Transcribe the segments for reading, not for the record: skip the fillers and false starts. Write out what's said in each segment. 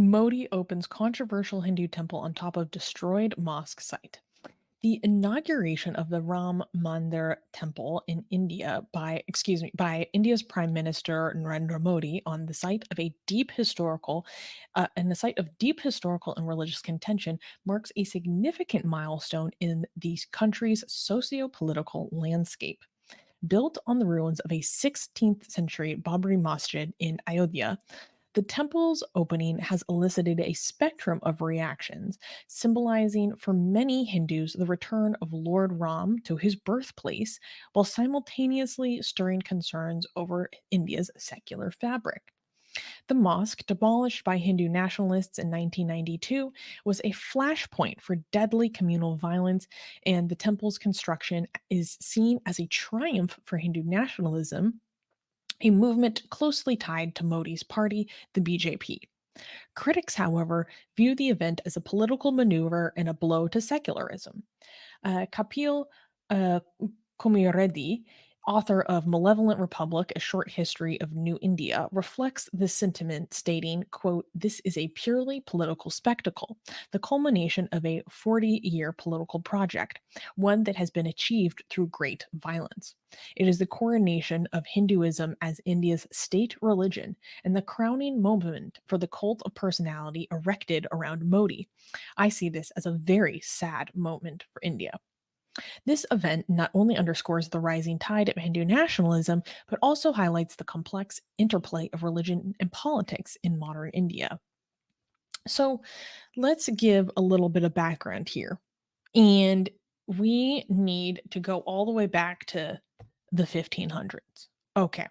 Modi opens controversial Hindu temple on top of destroyed mosque site. The inauguration of the Ram Mandir temple in India by India's Prime Minister Narendra Modi on the site of deep historical and religious contention marks a significant milestone in the country's socio-political landscape. Built on the ruins of a 16th century Babri Masjid in Ayodhya, the temple's opening has elicited a spectrum of reactions, symbolizing for many Hindus the return of Lord Ram to his birthplace, while simultaneously stirring concerns over India's secular fabric. The mosque, demolished by Hindu nationalists in 1992, was a flashpoint for deadly communal violence, and the temple's construction is seen as a triumph for Hindu nationalism, a movement closely tied to Modi's party, the BJP. Critics, however, view the event as a political maneuver and a blow to secularism. Kapil uh, Komireddi, author of Malevolent Republic, A Short History of New India, reflects this sentiment, stating, quote, "This is a purely political spectacle, the culmination of a 40-year political project, one that has been achieved through great violence. It is the coronation of Hinduism as India's state religion and the crowning moment for the cult of personality erected around Modi. I see this as a very sad moment for India." This event not only underscores the rising tide of Hindu nationalism, but also highlights the complex interplay of religion and politics in modern India. So let's give a little bit of background here. And we need to go all the way back to the 1500s. Okay.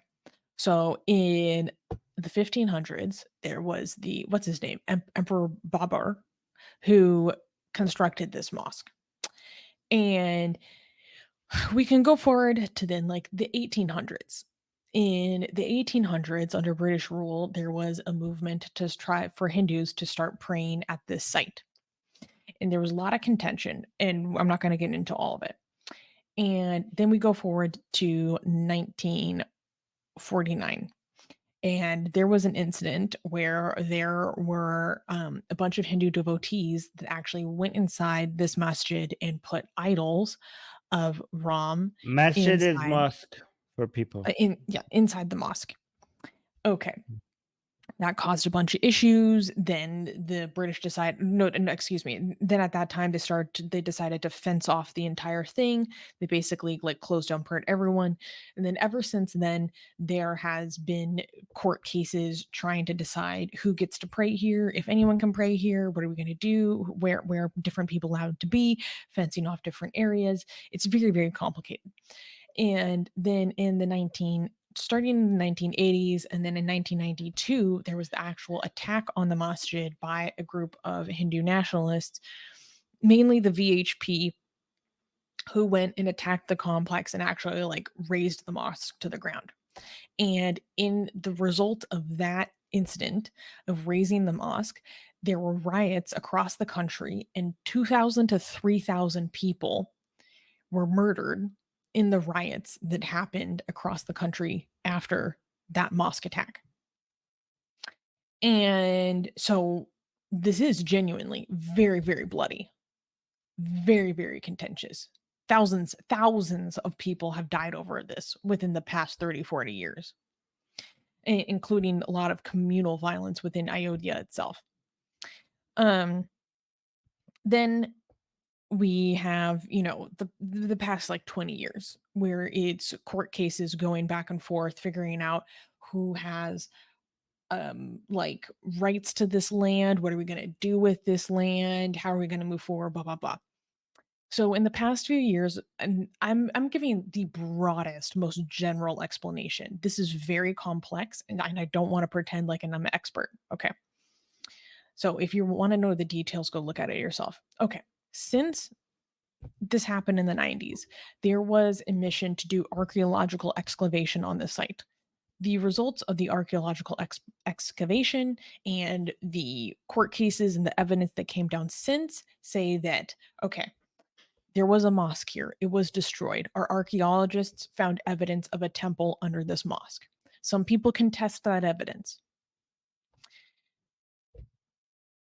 So in the 1500s, there was what's his name? Emperor Babur, who constructed this mosque. And we can go forward to then like the 1800s. In the 1800s, under British rule, there was a movement to try for Hindus to start praying at this site. And there was a lot of contention, and I'm not going to get into all of it. And then we go forward to 1949. And there was an incident where there were a bunch of Hindu devotees that actually went inside this masjid and put idols of Ram Masjid is inside mosque for people. inside the mosque. Okay. That caused a bunch of issues. Then the British decided no, excuse me. Then at that time they decided to fence off the entire thing. They basically like closed down per everyone. And then ever since then, there has been court cases trying to decide who gets to pray here, if anyone can pray here, what are we going to do, where are different people allowed to be, fencing off different areas. It's very, very complicated. And then in the 19 starting in the 1980s, and then in 1992 there was the actual attack on the masjid by a group of Hindu nationalists, mainly the VHP, who went and attacked the complex and actually like razed the mosque to the ground. And in the result of that incident of razing the mosque, there were riots across the country, and 2,000 to 3,000 people were murdered in the riots that happened across the country after that mosque attack. And so this is genuinely very, very bloody, very, very contentious. Thousands of people have died over this within the past 30, 40 years, including a lot of communal violence within Ayodhya itself. Um, then we have, the past like 20 years where it's court cases going back and forth, figuring out who has like rights to this land, what are we going to do with this land, how are we going to move forward, blah blah blah. So in the past few years, and I'm giving the broadest, most general explanation. This is very complex, and I don't want to pretend like I'm an expert. Okay. So if you want to know the details, go look at it yourself. Okay. Since this happened in the 90s, there was a mission to do archaeological excavation on the site. The results of the archaeological excavation and the court cases and the evidence that came down since say that, okay, there was a mosque here. It was destroyed. Our archaeologists found evidence of a temple under this mosque. Some people contest that evidence.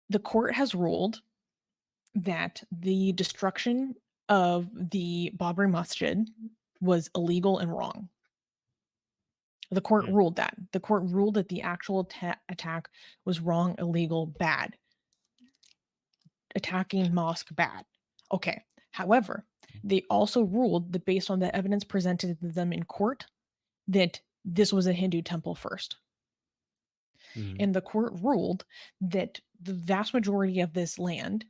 The court has ruled that the destruction of the Babri Masjid was illegal and wrong. The court Mm, ruled that. The court ruled that the actual attack was wrong, illegal, bad. Attacking mosque, bad. Okay. However, they also ruled that based on the evidence presented to them in court, that this was a Hindu temple first. mm, And the court ruled that the vast majority of this land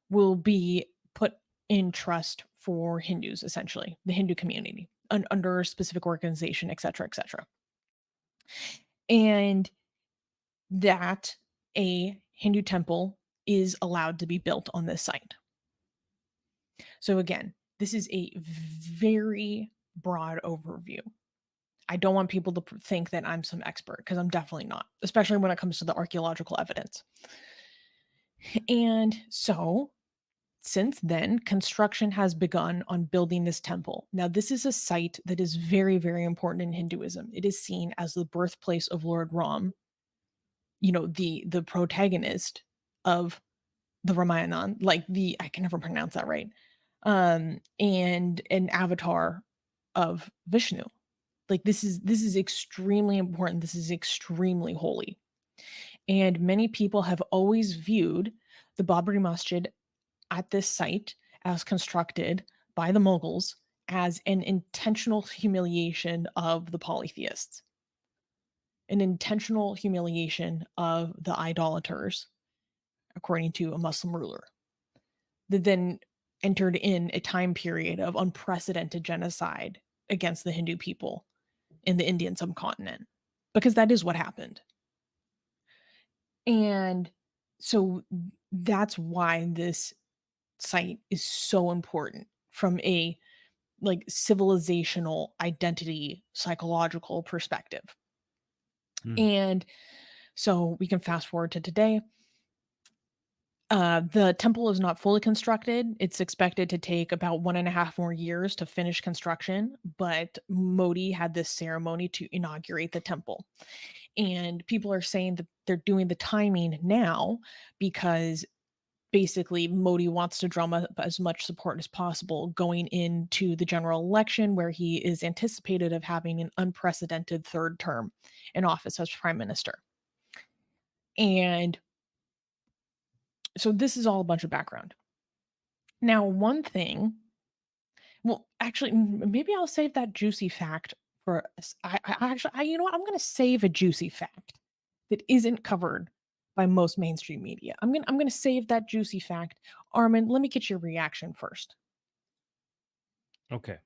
will be put in trust for Hindus, essentially, the Hindu community, under a specific organization, et cetera, et cetera. And that a Hindu temple is allowed to be built on this site. So, again, this is a very broad overview. I don't want people to think that I'm some expert because I'm definitely not, especially when it comes to the archaeological evidence. And so, since then, construction has begun on building this temple. Now, this is a site that is very, very important in Hinduism. It is seen as the birthplace of Lord Ram, the protagonist of the Ramayana, like I can never pronounce that right, and an avatar of Vishnu. Like this is extremely important. This is extremely holy. And many people have always viewed the Babri Masjid at this site as constructed by the Mughals as an intentional humiliation of the polytheists, an intentional humiliation of the idolaters, according to a Muslim ruler, that then entered in a time period of unprecedented genocide against the Hindu people in the Indian subcontinent, because that is what happened. And so that's why this site is so important from a civilizational identity psychological perspective. mm. And so we can fast forward to today. The temple is not fully constructed. It's expected to take about 1.5 more years to finish construction, but Modi had this ceremony to inaugurate the temple. And people are saying that they're doing the timing now because basically Modi wants to drum up as much support as possible going into the general election, where he is anticipated of having an unprecedented third term in office as prime minister. And so this is all a bunch of background. Now, one thing, well, actually, maybe I'll save that juicy fact for you know what? I'm going to save a juicy fact that isn't covered by most mainstream media. I'm going to save that juicy fact. Armin, let me get your reaction first. Okay.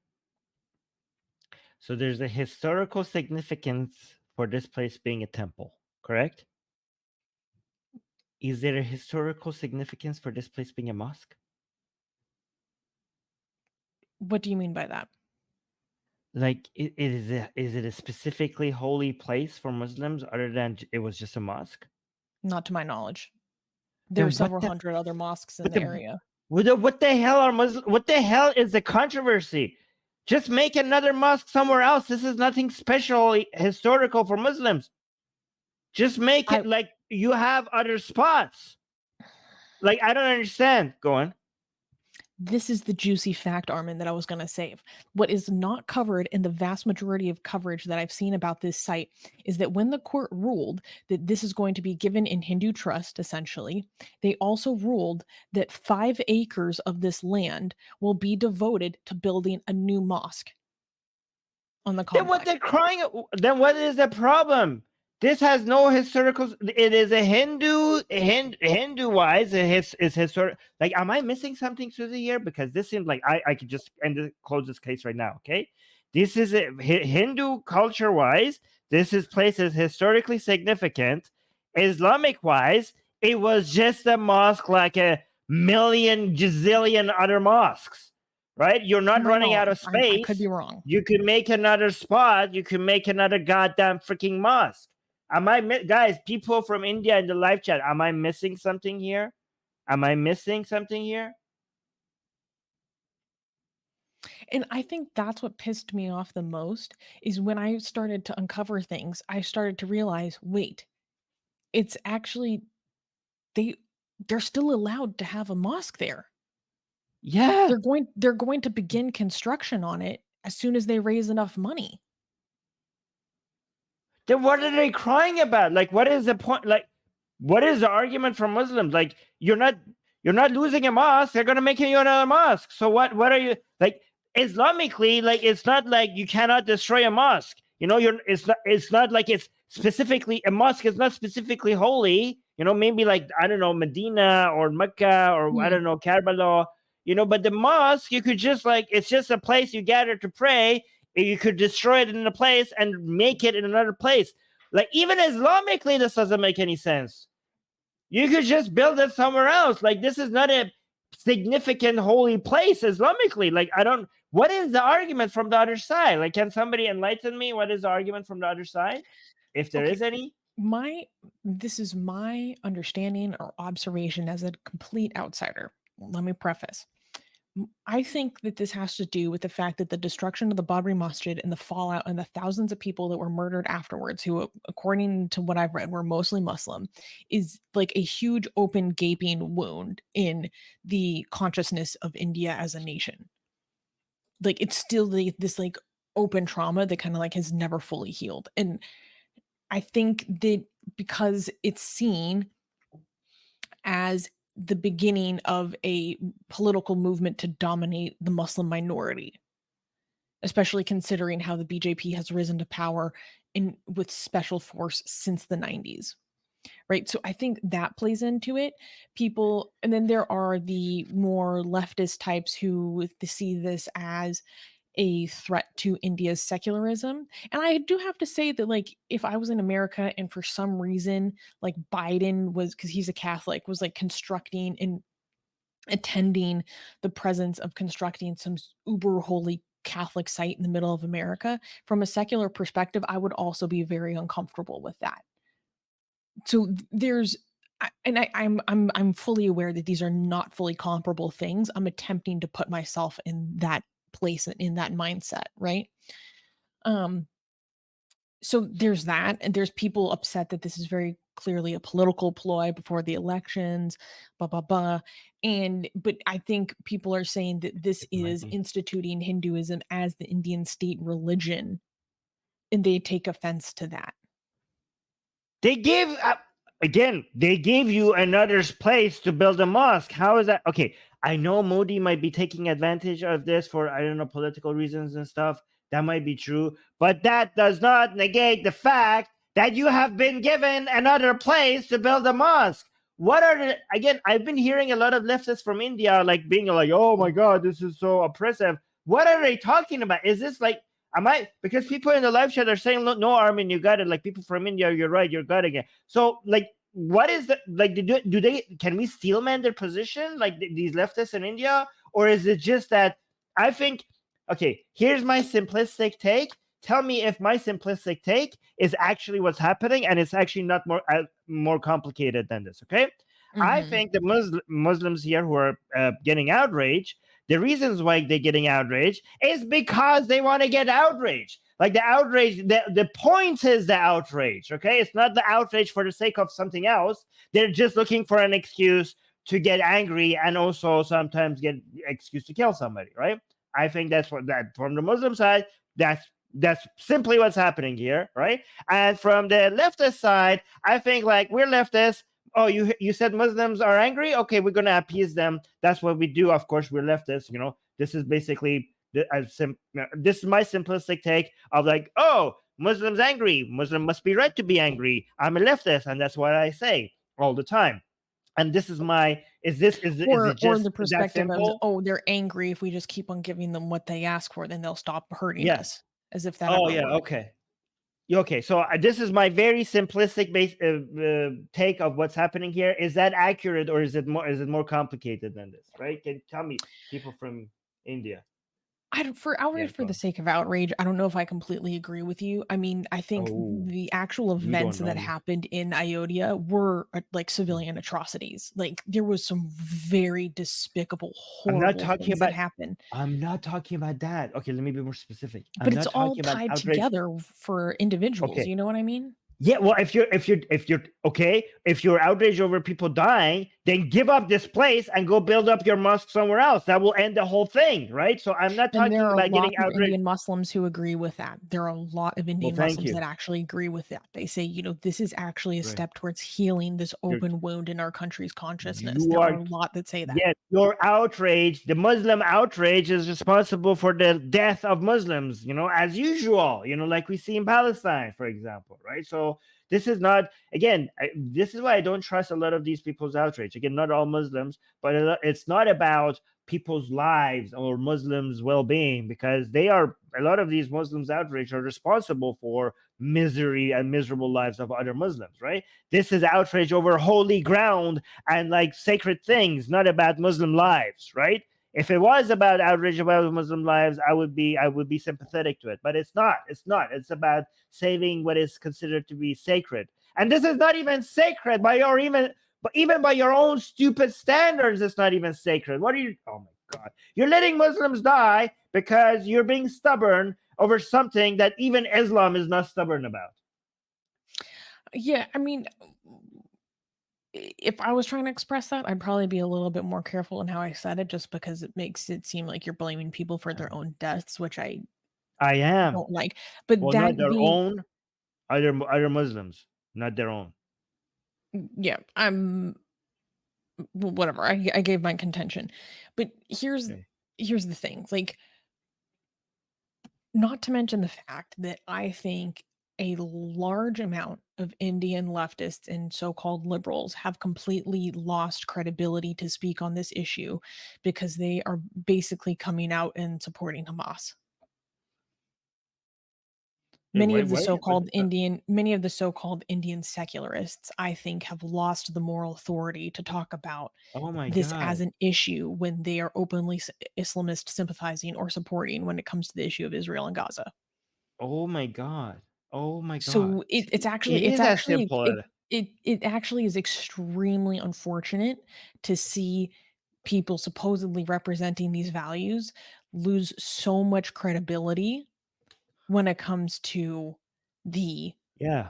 So there's a historical significance for this place being a temple, correct? Is there a historical significance for this place being a mosque? What do you mean by that? Like, is it a specifically holy place for Muslims other than it was just a mosque? Not to my knowledge. There are Then what several the hundred other mosques in what the the area. what the hell are Muslim? What the hell is the controversy? Just make another mosque somewhere else. This is nothing special historical for Muslims. Just make I it like you have other spots. Like, I don't understand. Go on. This is the juicy fact, Armin, that I was going to save. What is not covered in the vast majority of coverage that I've seen about this site is that when the court ruled that this is going to be given in Hindu trust, essentially, they also ruled that 5 acres of this land will be devoted to building a new mosque on the Then what complex. they're crying? Then what is the problem? This has no historical. It is a Hindu wise. It's historic. Like, am I missing something, Susie, here? Because this seems like I could just close this case right now. Okay, this is a Hindu culture wise. Place is historically significant. Islamic wise, it was just a mosque like a million gazillion other mosques. Right? You're You not might running not. out of I could be space. wrong. You can make another spot. You can make another goddamn freaking mosque. Guys, people from India in the live chat, am I missing something here? Am I missing something here? And I think that's what pissed me off the most is when I started to uncover things, I started to realize, wait, it's actually they they're still allowed to have a mosque there. Yeah. They're going to begin construction on it as soon as they raise enough money. Then what are they crying about? Like, what is the point? Like, what is the argument from Muslims? Like, you're not losing a mosque. They're gonna make you another mosque. So what are you like? Islamically, like, it's not like you cannot destroy a mosque. It's not like it's specifically a mosque is not specifically holy. Maybe like, I don't know, Medina or Mecca or I Mm. don't know, Karbala. But the mosque, you could just like, it's just a place you gather to pray. You could destroy it in a place and make it in another place. Like, even Islamically, this doesn't make any sense. You could just build it somewhere else. Like, this is not a significant holy place Islamically. Like, what is the argument from the other side? Like, can somebody enlighten me? What is the argument from the other side? If there Okay, is any? my this is my understanding or observation as a complete outsider. Let me preface. I think that this has to do with the fact that the destruction of the Babri Masjid and the fallout and the thousands of people that were murdered afterwards, who, according to what I've read, were mostly Muslim, is like a huge open gaping wound in the consciousness of India as a nation. Like, it's still this like open trauma that kind of like has never fully healed. And I think that because it's seen as the beginning of a political movement to dominate the Muslim minority, especially considering how the BJP has risen to power in with special force since the 90s. Right? So I think that plays into it. People, and then there are the more leftist types who see this as a threat to India's secularism. And I do have to say that, like, if I was in America and for some reason, like, Biden was, because he's a Catholic, was like constructing and attending the presence of constructing some uber holy Catholic site in the middle of America, from a secular perspective, I would also be very uncomfortable with that. So there's and I'm fully aware that these are not fully comparable things. I'm attempting to put myself in that place and in that mindset, right? Um, so there's that, and there's people upset that this is very clearly a political ploy before the elections, blah blah blah. And but I think people are saying that this It might is be. instituting Hinduism as the Indian state religion, and they take offense to that. They gave again. They gave you another place to build a mosque. How is that? Okay, I know Modi might be taking advantage of this for, I don't know, political reasons and stuff. That might be true, but that does not negate the fact that you have been given another place to build a mosque. What are the, again? I've been hearing a lot of leftists from India like being like, "Oh my God, this is so oppressive." What are they talking about? Is this like, am I, because people in the live chat are saying, "Look, no, Armin, you got it." Like, people from India, you're right, you're got it. So, like, what is the, like? Do they, can we steelman their position, like these leftists in India, or is it just that? I think, okay, here's my simplistic take. Tell me if my simplistic take is actually what's happening, and it's actually not more complicated than this. Okay, I Mhm. think the Muslims here who are getting outraged, the reasons why they're getting outraged is because they want to get outraged. Like, the outrage, the point is the outrage, okay? It's not the outrage for the sake of something else. They're just looking for an excuse to get angry and also sometimes get excuse to kill somebody, right? I think that's what that, from the Muslim side, that's simply what's happening here, right? And from the leftist side, I think, like, we're leftists. Oh, you said Muslims are angry? Okay, we're gonna appease them. That's what we do. Of course, we're leftists. This is basically this is my simplistic take of, like, oh, Muslims angry. Muslim must be right to be angry. I'm a leftist, and that's what I say all the time. And this is my. Is it Or just the that perspective of, simple? "Oh, they're angry if we just keep on giving them what they ask for, then they'll stop hurting Yeah. us," as if that Oh ever yeah. worked. Okay. Okay, so this is my very simplistic base take of what's happening here. Is that accurate, or is it more complicated than this? Right? Can tell me, people from India. I don't, for outrage Yeah, for go the on. sake of outrage, I don't know if I completely agree with you. I mean, I think Oh, the actual you events don't know that me. happened in Ayodhya were, like, civilian atrocities. Like, there was some very despicable, I'm not horrible talking things that about. happened, I'm not talking about that. Okay, let me be more specific. I'm but it's not all talking about tied outrage. together for individuals, Okay, you know what I mean? yeah, well, if you're okay, if you're outraged over people dying, then give up this place and go build up your mosque somewhere else. That will end the whole thing, right? So I'm not And there talking are a about lot getting of outraged. Indian Muslims who agree with that. There are a lot of Well, Indian thank Muslims you. that actually agree with that. They say, this is actually a Right. step towards healing this You're, open wound in our country's consciousness. you There are are a lot that say that. Yes, your outrage, the Muslim outrage, is responsible for the death of Muslims, as usual, like we see in Palestine, for example, right? So this is not, again, this is why I don't trust a lot of these people's outrage. Again, not all Muslims, but it's not about people's lives or Muslims' well-being, because a lot of these Muslims' outrage are responsible for misery and miserable lives of other Muslims, right? This is outrage over holy ground and like sacred things, not about Muslim lives, right? If it was about outrage about Muslim lives, I would be sympathetic to it. But it's not. It's not. It's about saving what is considered to be sacred. And this is not even sacred but even by your own stupid standards, it's not even sacred. What are you? Oh my God. You're letting Muslims die because you're being stubborn over something that even Islam is not stubborn about. Yeah, I mean, if I was trying to express that, I'd probably be a little bit more careful in how I said it, just because it makes it seem like you're blaming people for their own deaths, which I I am. don't like. But Well, that not their being, own, other Muslims, not their own. yeah, whatever. I gave my contention, but Okay. here's the thing. Like, not to mention the fact that I think a large amount of Indian leftists and so-called liberals have completely lost credibility to speak on this issue because they are basically coming out and supporting Hamas. Wait, wait, what? Many of the so-called Indian secularists, I think, have lost the moral authority to talk about Oh my this as God. an issue when they are openly Islamist sympathizing or supporting when it comes to the issue of Israel and Gaza. Oh my God. Oh my God. So it's It actually is as simple as it actually is extremely unfortunate to see people supposedly representing these values lose so much credibility when it comes to the yeah.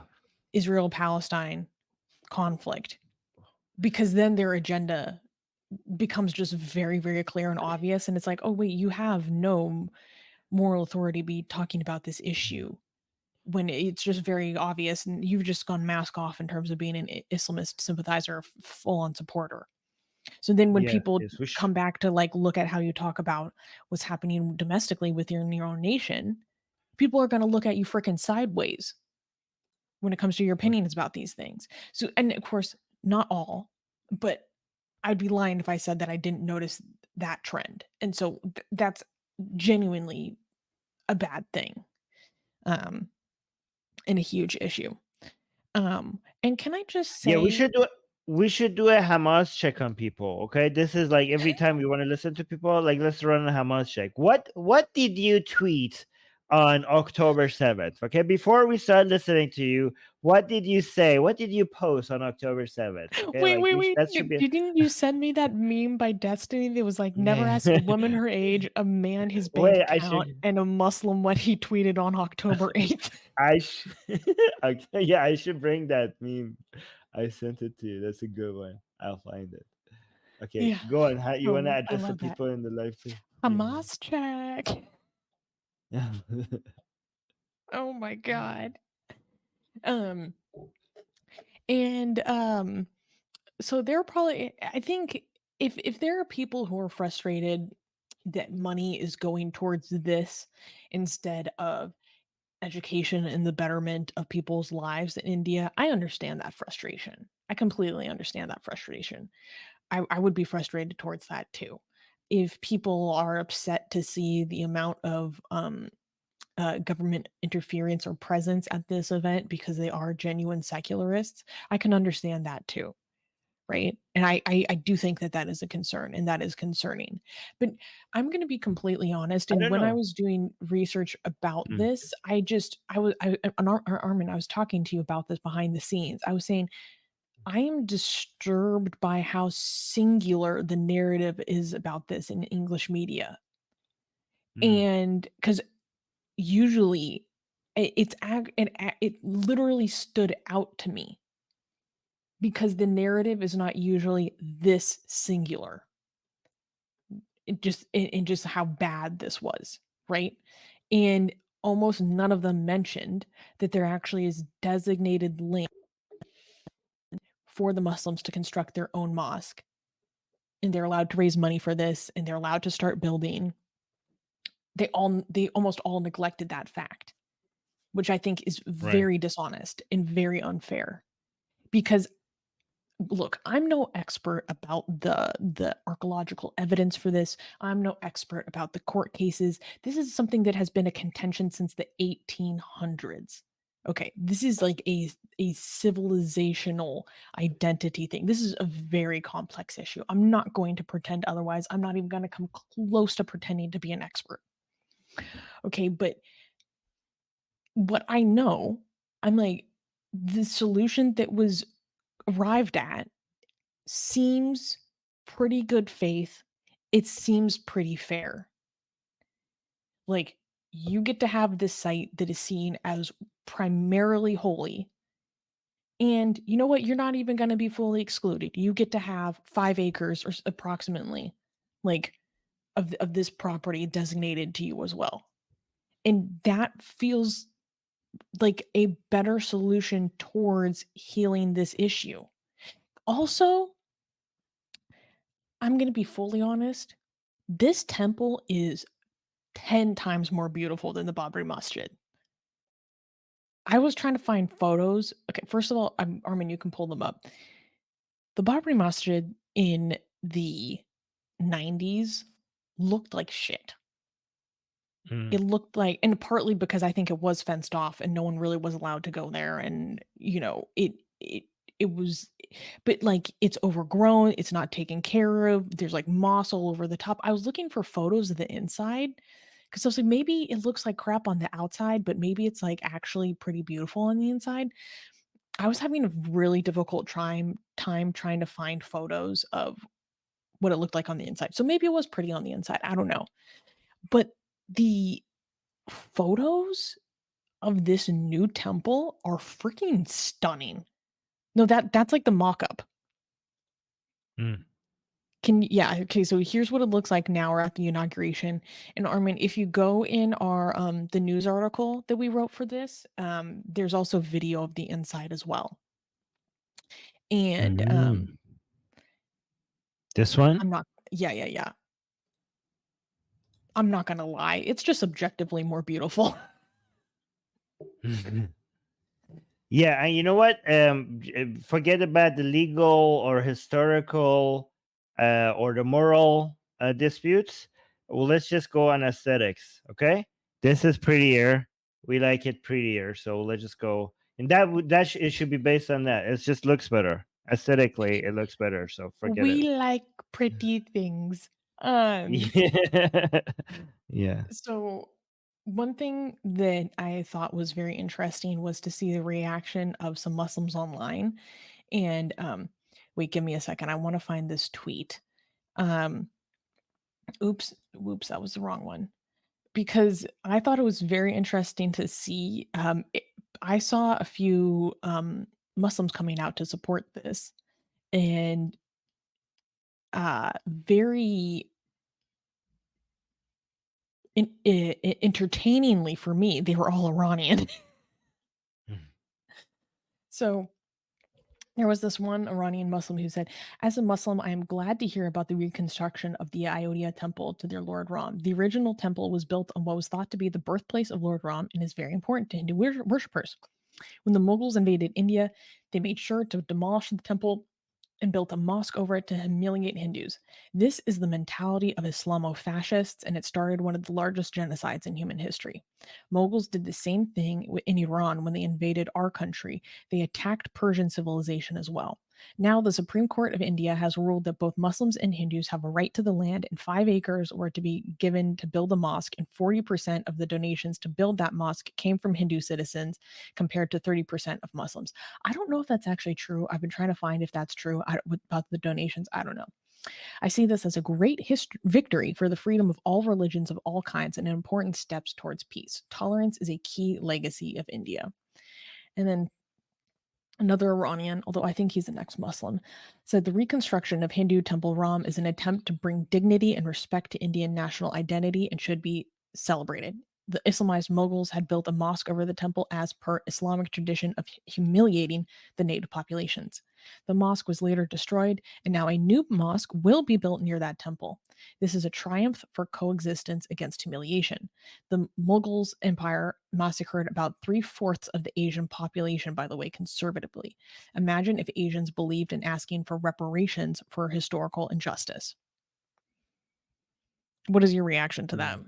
Israel-Palestine conflict, because then their agenda becomes just very, very clear and obvious, and it's like, "Oh, wait, you have no moral authority to be talking about this issue," when it's just very obvious, and you've just gone mask off in terms of being an Islamist sympathizer, full-on supporter. So then when Yes, people yes, we should. come back to, like, look at how you talk about what's happening domestically with your own nation, people are gonna look at you fricking sideways when it comes to your opinions about these things. So, and of course, not all, but I'd be lying if I said that I didn't notice that trend. And so that's genuinely a bad thing, um, and a huge issue. And can I just Yeah, say, we should do a Hamas check on people. Okay, this is like every time we want to listen to people, like let's run a Hamas check. What did you tweet on October 7th? Okay, before we start listening to you, what did you say? What did you post on October 7th? Okay, wait, like wait, wait, that should be. didn't you send me that meme by Destiny that was like, never ask a woman her age, a man his bank Wait, account, and a Muslim what he tweeted on October 8th? I sh okay, yeah, I should bring that meme. I sent it to you. That's a good one. I'll find it. Okay, Yeah. go on. How you want to I address the love that. people in the live too? Yeah, Hamas check. yeah. Oh my god. Um, and, so they're probably, I think, if there are people who are frustrated that money is going towards this instead of education and the betterment of people's lives in India, I understand that frustration. I completely understand that frustration. I would be frustrated towards that too. If people are upset to see the amount of government interference or presence at this event because they are genuine secularists, I can understand that too, right? And I do think that that is a concern and that is concerning. But I'm going to be completely honest. I And don't when I know. was doing research about Mm, this, Armin, I was talking to you about this behind the scenes. I was saying I am disturbed by how singular the narrative is about this in English media. mm. And because usually it literally stood out to me because the narrative is not usually this singular. In just how bad this was, right? And almost none of them mentioned that there actually is designated land for the Muslims to construct their own mosque, and they're allowed to raise money for this, and they're allowed to start building. They almost all neglected that fact, which I think is Right. very dishonest and very unfair. Because look, I'm no expert about the archaeological evidence for this. I'm no expert about the court cases. This is something that has been a contention since the 1800s. Okay, this is like a civilizational identity thing. This is a very complex issue. I'm not going to pretend otherwise. I'm not even going to come close to pretending to be an expert. Okay, but what I know, I'm like, the solution that was arrived at seems pretty good faith. It seems pretty fair. Like, you get to have this site that is seen as primarily holy. And you know what? You're not even going to be fully excluded. You get to have 5 acres or approximately, like, of this property designated to you as well. And that feels like a better solution towards healing this issue. Also, I'm going to be fully honest. This temple is 10 times more beautiful than the Babri Masjid. I was trying to find photos. Okay, first of all, Armin, you can pull them up. The Babri Masjid in the 90s looked like shit. Mm. It looked like, and partly because I think it was fenced off and no one really was allowed to go there, and it was, but like it's overgrown, it's not taken care of. There's like moss all over the top. I was looking for photos of the inside because I was like, maybe it looks like crap on the outside, but maybe it's like actually pretty beautiful on the inside. I was having a really difficult time trying to find photos of what it looked like on the inside. So maybe it was pretty on the inside. I don't know. But the photos of this new temple are freaking stunning. No, that's like the mock-up. Mm. Yeah, okay, so here's what it looks like now. We're at the inauguration. And Armin, if you go in our the news article that we wrote for this, there's also video of the inside as well. And This one? I'm not yeah. I'm not gonna lie, it's just objectively more beautiful. Yeah, and you know what? Forget about the legal or historical or the moral disputes. Well, let's just go on aesthetics. Okay, this is prettier. We like it prettier, so let's just go. And it should be based on that. It just looks better aesthetically. It looks better. So forget it. We like pretty things. Um, Yeah. Yeah. so one thing that I thought was very interesting was to see the reaction of some Muslims online. And wait, give me a second. I want to find this tweet. Um, whoops, that was the wrong one. Because I thought it was very interesting to see. I saw a few Muslims coming out to support this, and very entertainingly for me, they were all Iranian. So there was this one Iranian Muslim who said, "As a Muslim, I am glad to hear about the reconstruction of the Ayodhya temple to their Lord Ram. The original temple was built on what was thought to be the birthplace of Lord Ram and is very important to Hindu worshippers. When the Mughals invaded India, they made sure to demolish the temple and built a mosque over it to humiliate Hindus. This is the mentality of Islamo-fascists, and it started one of the largest genocides in human history. Mughals did the same thing in Iran when they invaded our country. They attacked Persian civilization as well. Now, the Supreme Court of India has ruled that both Muslims and Hindus have a right to the land, and 5 acres were to be given to build a mosque, and 40% of the donations to build that mosque came from Hindu citizens, compared to 30% of Muslims. I don't know if that's actually true. I've been trying to find if that's true about the donations. I don't know. I see this as a great victory for the freedom of all religions of all kinds and important steps towards peace. Tolerance is a key legacy of India." And then Another Iranian, although I think he's an ex-Muslim, said the reconstruction of Hindu temple Ram is an attempt to bring dignity and respect to Indian national identity and should be celebrated. The Islamized Mughals had built a mosque over the temple as per Islamic tradition of humiliating the native populations. The mosque was later destroyed, and now a new mosque will be built near that temple. This is a triumph for coexistence against humiliation. The Mughals Empire massacred about three-fourths of the Asian population, by the way, conservatively. Imagine if Asians believed in asking for reparations for historical injustice. What is your reaction to that?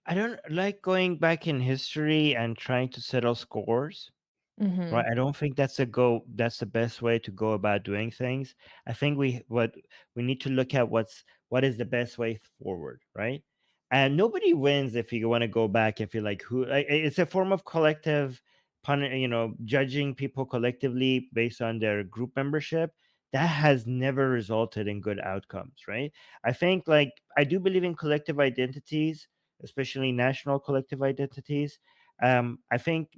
I don't like going back in history and trying to settle scores. Mm-hmm. Right. I don't think that's the best way to go about doing things. I think we need to look at what is the best way forward, right? And nobody wins if you want to go back and feel like it's a form of collective judging people collectively based on their group membership. That has never resulted in good outcomes, right? I think, like, I do believe in collective identities, especially national collective identities. I think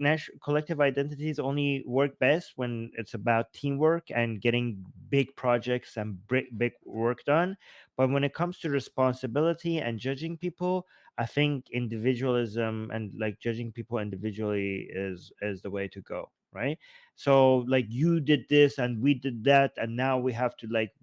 collective identities only work best when it's about teamwork and getting big projects and big work done. But when it comes to responsibility and judging people, I think individualism and, like, judging people individually is the way to go, right? So, like, you did this and we did that, and now we have to, like,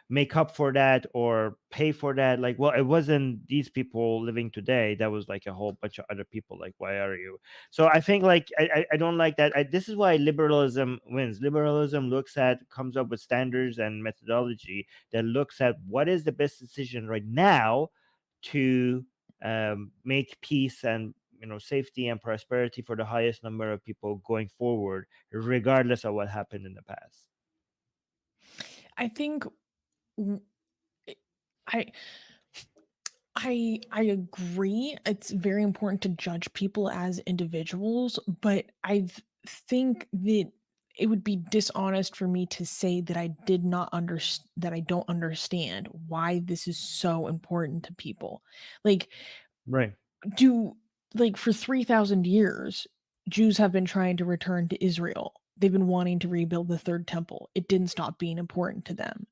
make up for that or pay for that. Like, well, it wasn't these people living today, that was like a whole bunch of other people. Like, why are you? So I think, like, I don't like that. This is why liberalism wins. Liberalism comes up with standards and methodology that looks at what is the best decision right now to make peace and safety and prosperity for the highest number of people going forward, regardless of what happened in the past. I think I I agree. It's very important to judge people as individuals, but think that it would be dishonest for me to say that that I don't understand why this is so important to people. Like, Right. do like for 3,000 years, Jews have been trying to return to Israel. They've been wanting to rebuild the third temple. It didn't stop being important to them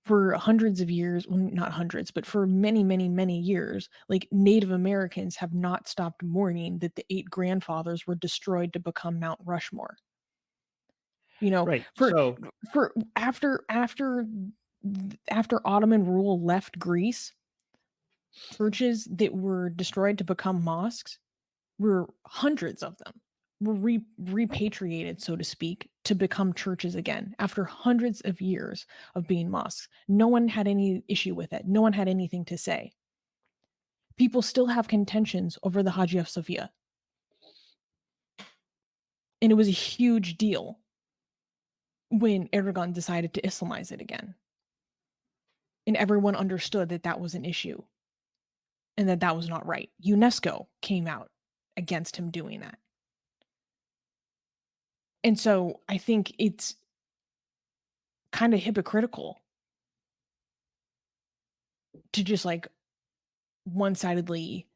for hundreds of years, well, not hundreds, but for many, many, many years, like Native Americans have not stopped mourning that the eight grandfathers were destroyed to become Mount Rushmore. You know, Right. for So for after Ottoman rule left Greece, churches that were destroyed to become mosques were hundreds of them were repatriated, so to speak, to become churches again after hundreds of years of being mosques. No one had any issue with it. No one had anything to say. People still have contentions over the Hagia Sophia, and it was a huge deal when Erdogan decided to Islamize it again. And everyone understood that that was an issue and that that was not right. UNESCO came out against him doing that. And so I think it's kind of hypocritical to just like one-sidedly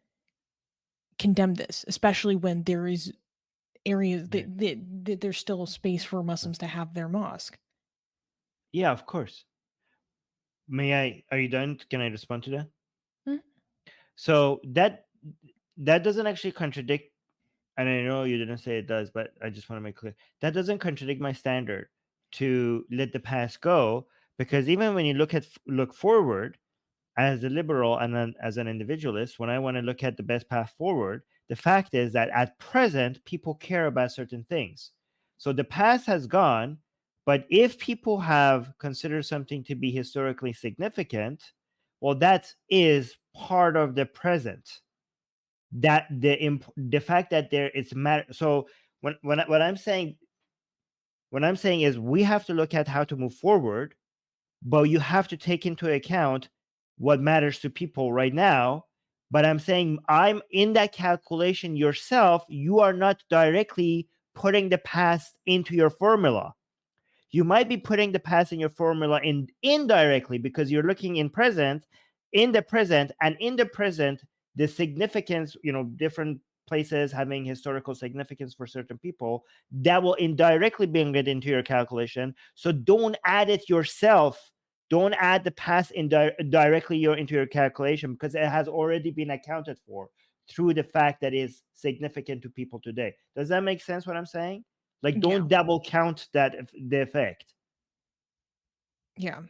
condemn this, especially when there is areas that there's still space for Muslims to have their mosque. yeah, of course. May I? Are you done? Can I respond to that? Hmm? So that doesn't actually contradict, and I know you didn't say it does, but I just want to make clear that doesn't contradict my standard to let the past go, because even when you look forward, as a liberal and then as an individualist, when I want to look at the best path forward, the fact is that at present, people care about certain things. So the past has gone, but if people have considered something to be historically significant, well, that is part of the present. That the fact that there is matter. So what I'm saying is we have to look at how to move forward, but you have to take into account what matters to people right now. But I'm saying, I'm in that calculation yourself. You are not directly putting the past into your formula. You might be putting the past in your formula indirectly, because you're looking in the present, and in the present, the significance, different places having historical significance for certain people, that will indirectly bring it into your calculation. So don't add it yourself. Don't add the past directly into your calculation, because it has already been accounted for through the fact that is significant to people today. Does that make sense what I'm saying? Like, Yeah. don't double count the effect. Yeah.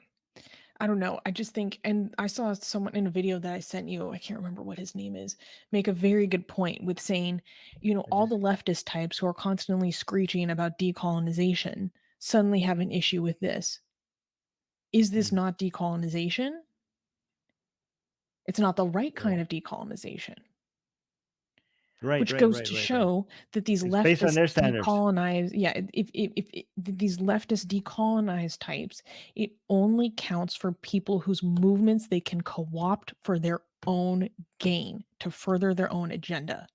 I don't know. I just think, and I saw someone in a video that I sent you, I can't remember what his name is, make a very good point with saying, all the leftist types who are constantly screeching about decolonization suddenly have an issue with this. Is this not decolonization? It's not the right kind of decolonization. Which goes to show that these It's based on leftists their standards. decolonize, if these leftist decolonized types, it only counts for people whose movements they can co-opt for their own gain to further their own agenda.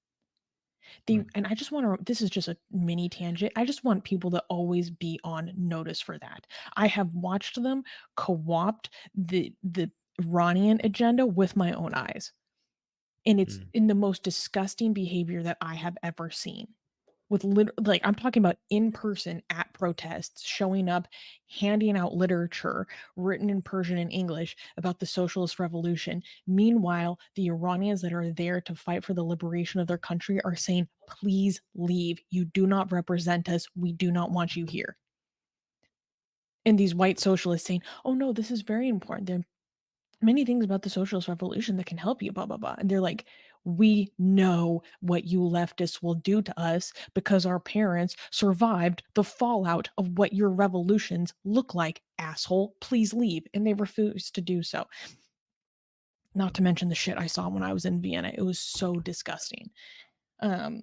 And I just want to, this is just a mini tangent. I just want people to always be on notice for that. I have watched them co-opt the Iranian agenda with my own eyes. And it's in the most disgusting behavior that I have ever seen. With like, I'm talking about in person at protests, showing up, handing out literature written in Persian and English about the socialist revolution. Meanwhile, the Iranians that are there to fight for the liberation of their country are saying, please leave. You do not represent us. We do not want you here. And these white socialists saying, oh no, this is very important. There are many things about the socialist revolution that can help you, blah, blah, blah. And they're like, we know what you leftists will do to us because our parents survived the fallout of what your revolutions look like, asshole. Please leave. And they refused to do so. Not to mention the shit I saw when I was in Vienna. It was so disgusting.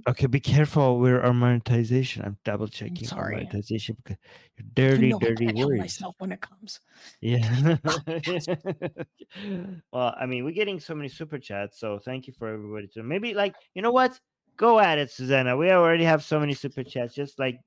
Okay, be careful with our monetization. I'm double checking our Sorry. monetization because you're dirty, I dirty can't help words. myself when it comes. Yeah. Well, I mean, we're getting so many super chats, so thank you for everybody. To maybe, like, you know what? Go at it, Susanna. We already have so many super chats. Just like,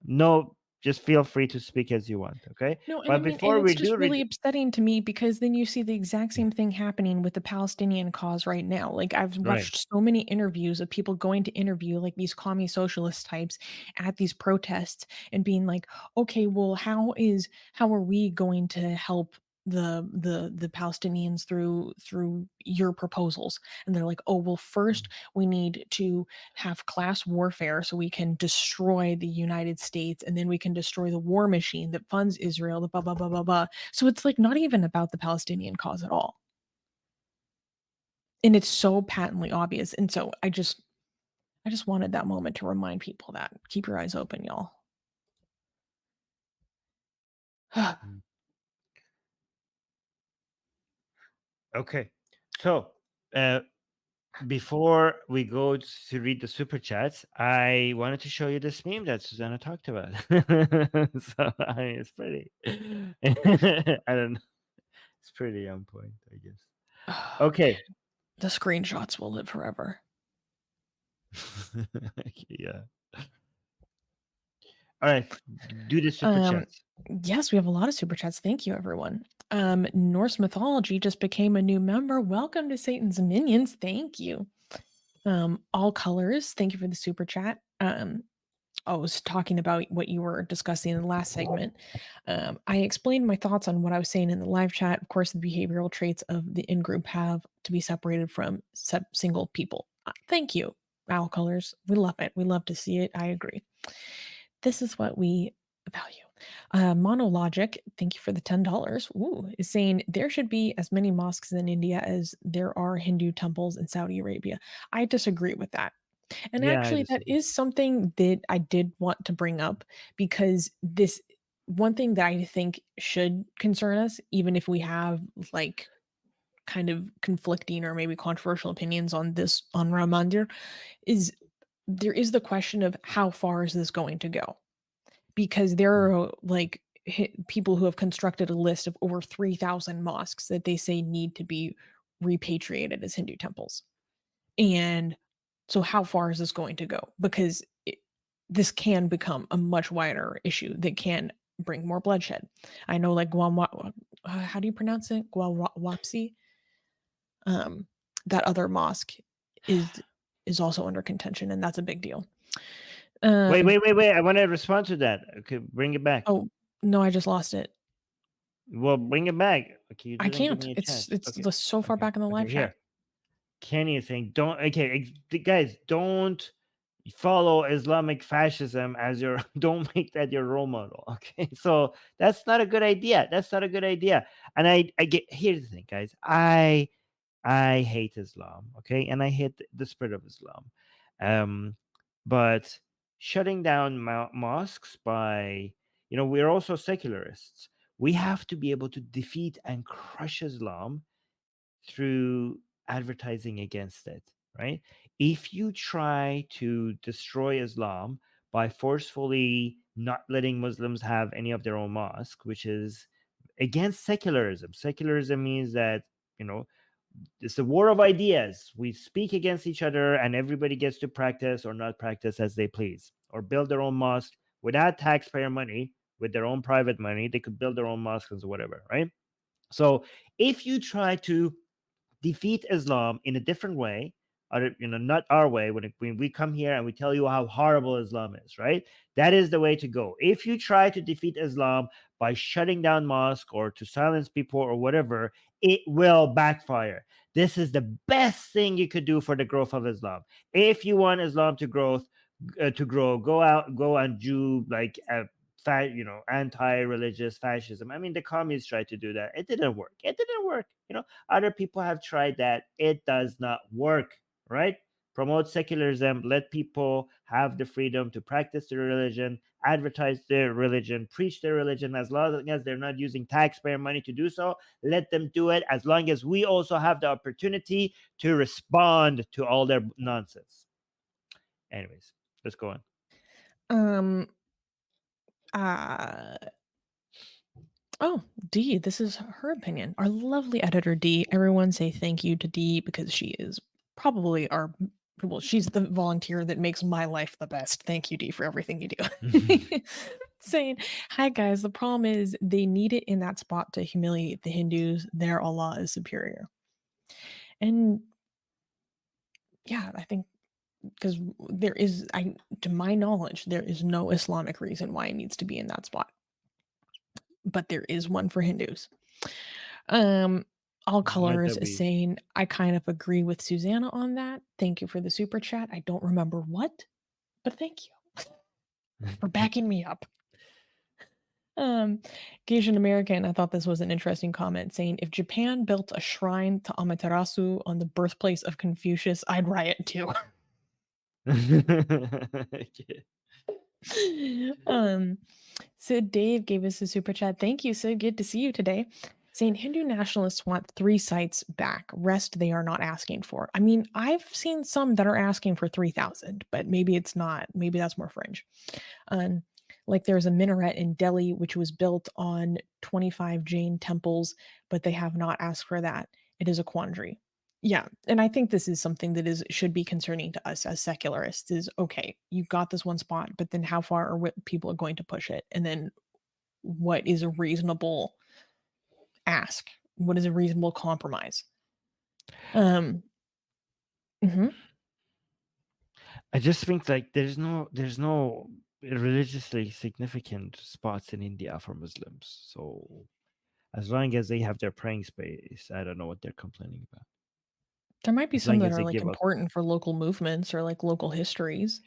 no, just feel free to speak as you want. Okay. No, and I But mean, and before it's we just do really read, upsetting to me because then you see the exact same thing happening with the Palestinian cause right now. Like, I've right. watched so many interviews of people going to interview like these commie socialist types at these protests and being like, okay, well, how are we going to help the Palestinians through your proposals? And they're like, oh, well, first we need to have class warfare so we can destroy the United States, and then we can destroy the war machine that funds Israel, the blah blah blah blah blah. So it's like not even about the Palestinian cause at all. And it's so patently obvious. And so I just wanted that moment to remind people that keep your eyes open, y'all. Okay. So, before we go to read the super chats, I wanted to show you this meme that Susanna talked about. So, I mean, it's pretty. I don't know. It's pretty on point, I guess. Okay. The screenshots will live forever. Yeah. All right. Do the super chats. Yes, we have a lot of super chats. Thank you, everyone. Norse mythology just became a new member. Welcome to Satan's Minions. Thank you. All colors. Thank you for the super chat. I was talking about what you were discussing in the last segment. I explained my thoughts on what I was saying in the live chat. Of course, the behavioral traits of the in-group have to be separated from single people. Thank you, Owl Colors. We love it. We love to see it. I agree. This is what we value. Monologic, thank you for the $10. Ooh, is saying there should be as many mosques in India as there are Hindu temples in Saudi Arabia. I disagree with that. And Yeah, I actually, that disagree. is something that I did want to bring up because this one thing that I think should concern us, even if we have like kind of conflicting or maybe controversial opinions on this on Ram Mandir, is there is the question of how far is this going to go? Because there are like people who have constructed a list of over 3,000 mosques that they say need to be repatriated as Hindu temples. And so how far is this going to go? Because this can become a much wider issue that can bring more bloodshed. I know like how do you pronounce it? Guawapsi? That other mosque is is also under contention, and that's a big deal. Wait, Um, wait, wait, wait. I want to respond to that. Okay, bring it back. oh, no, I just lost it. Well, bring it back. Okay, you I didn't give can't. me a It's chance. it's Okay, the so far okay, back in the okay. live chat. Here, Kenny is saying, don't. Okay, guys, don't follow Islamic fascism as your. Don't make that your role model. Okay, so that's not a good idea. That's not a good idea. And I get. Here's the thing, guys. I hate Islam. Okay, and I hate the spirit of Islam. But shutting down mosques by, we're also secularists. We have to be able to defeat and crush Islam through advertising against it, right? If you try to destroy Islam by forcefully not letting Muslims have any of their own mosque, which is against secularism. Secularism means that, you know, it's a war of ideas. We speak against each other and everybody gets to practice or not practice as they please, or build their own mosque without taxpayer money, with their own private money. They could build their own mosques or whatever, right? So if you try to defeat Islam in a different way, or not our way. When we come here and we tell you how horrible Islam is, right? That is the way to go. If you try to defeat Islam by shutting down mosques or to silence people or whatever, it will backfire. This is the best thing you could do for the growth of Islam. If you want Islam to grow, go and do like anti-religious fascism. I mean, the communists tried to do that. It didn't work. Other people have tried that. It does not work, right? Promote secularism, let people have the freedom to practice their religion, advertise their religion, preach their religion. As long as they're not using taxpayer money to do so, let them do it, as long as we also have the opportunity to respond to all their nonsense. Anyways, let's go on. Um. Uh. Oh, D. This is her opinion. Our lovely editor D. Everyone say thank you to D because she is probably our. Well, she's the volunteer that makes my life the best. Thank you, D, for everything you do. Saying, hi guys, the problem is they need it in that spot to humiliate the Hindus. Their Allah is superior. And yeah, I think because to my knowledge, there is no Islamic reason why it needs to be in that spot, but there is one for Hindus. All Not colors that is we. saying I kind of agree with Susanna on that. Thank you for the super chat. I don't remember what, but thank you for backing me up. Asian American, I thought this was an interesting comment saying if Japan built a shrine to Amaterasu on the birthplace of Confucius, I'd riot too. Okay. Sid Dave gave us a super chat. Thank you, Sid. Good to see you today. Saying Hindu nationalists want 3 sites back. Rest they are not asking for. I mean, I've seen some that are asking for 3,000, but maybe it's not. Maybe that's more fringe. Um, like there's a minaret in Delhi which was built on 25 Jain temples, but they have not asked for that. It is a quandary. Yeah, and I think this is something that should be concerning to us as secularists is okay, you got this one spot, but then how far are people going to push it? And then what is a reasonable ask? What is a reasonable compromise? Um mhm. I just think like there's no religiously significant spots in India for Muslims. So as long as they have their praying space, I don't know what they're complaining about. There might be As some long that as are they like give up. important for local movements or like local histories.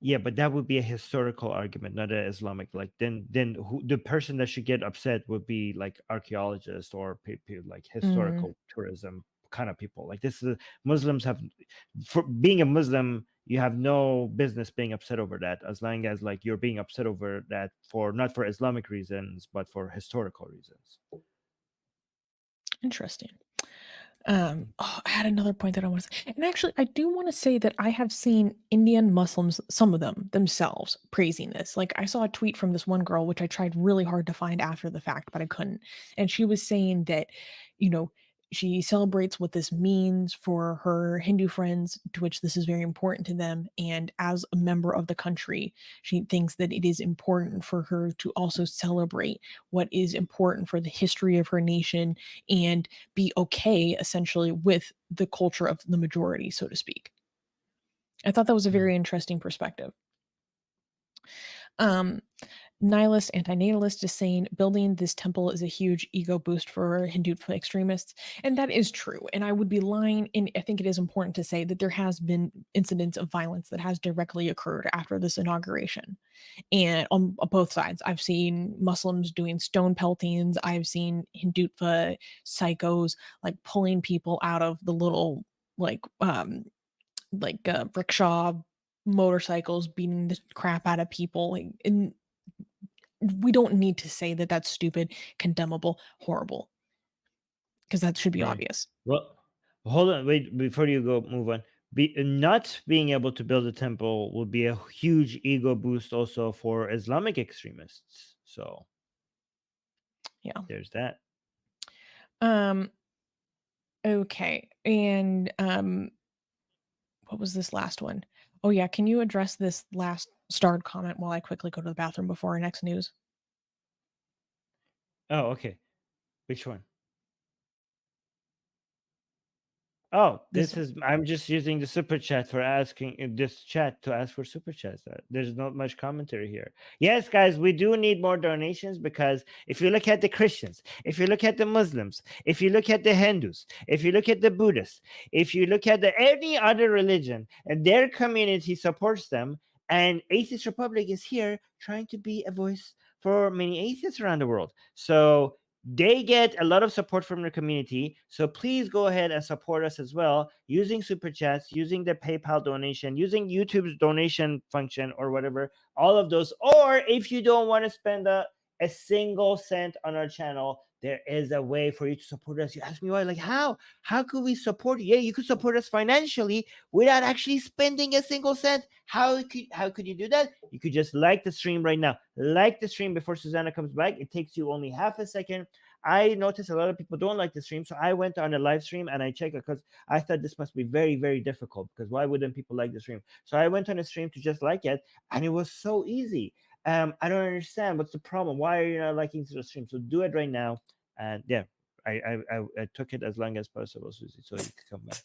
Yeah, but that would be a historical argument, not an Islamic. Like then the person that should get upset would be like archaeologists or people like Mm, historical tourism kind of people. Like this is Muslims have, for being a Muslim, you have no business being upset over that, as long as like you're being upset over that for not for Islamic reasons but for historical reasons. interesting. I had another point that I want to say. And actually, I do want to say that I have seen Indian Muslims, some of them themselves, praising this. Like, I saw a tweet from this one girl, which I tried really hard to find after the fact, but I couldn't. And she was saying that, you know, she celebrates what this means for her Hindu friends, to which this is very important to them. And as a member of the country, she thinks that it is important for her to also celebrate what is important for the history of her nation and be okay essentially with the culture of the majority, so to speak. I thought that was a Mm. very interesting perspective. Um, Nihilist, anti-natalist is saying building this temple is a huge ego boost for Hindu extremists, and that is true. And I would be lying, and I think it is important to say that there has been incidents of violence that has directly occurred after this inauguration, and on both sides. I've seen Muslims doing stone peltings. I've seen Hindutva psychos like pulling people out of the little like rickshaw motorcycles, beating the crap out of people. Like, and we don't need to say that that's stupid, condemnable, horrible, because that should be Right. obvious. Well, hold on. Wait, before you go, move on. Not being able to build a temple would be a huge ego boost also for Islamic extremists. So Yeah. there's that. Um, okay. And what was this last one? Oh yeah, can you address this last starred comment while I quickly go to the bathroom before our next news? Oh, okay. Which one? Oh, This this is. I'm just using the super chat for asking this chat to ask for super chats. There's not much commentary here. Yes, guys, we do need more donations because if you look at the Christians, if you look at the Muslims, if you look at the Hindus, if you look at the Buddhists, if you look at any other religion, and their community supports them, and Atheist Republic is here trying to be a voice for many atheists around the world. So they get a lot of support from the community. So please go ahead and support us as well using super chats, using the PayPal donation, using YouTube's donation function or whatever, all of those. Or if you don't want to spend a single cent on our channel, there is a way for you to support us. You ask me why, like how? How could we support you? Yeah, you could support us financially without actually spending a single cent. How could you do that? You could just like the stream right now. Like the stream before Susanna comes back. It takes you only half a second. I noticed a lot of people don't like the stream, so I went on a live stream and I checked because I thought this must be very, very difficult because why wouldn't people like the stream? So I went on a stream to just like it, and it was so easy. I don't understand what's the problem. Why are you not liking the stream? So do it right now, and yeah, I took it as long as possible, Susie, so you could come back.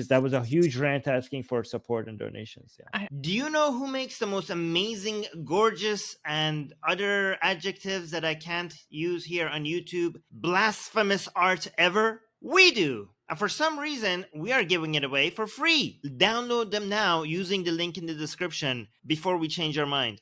That was a huge rant asking for support and donations. Yeah. I Do you know who makes the most amazing, gorgeous, and other adjectives that I can't use here on YouTube, blasphemous art ever? We do. And for some reason, we are giving it away for free. Download them now using the link in the description before we change our mind.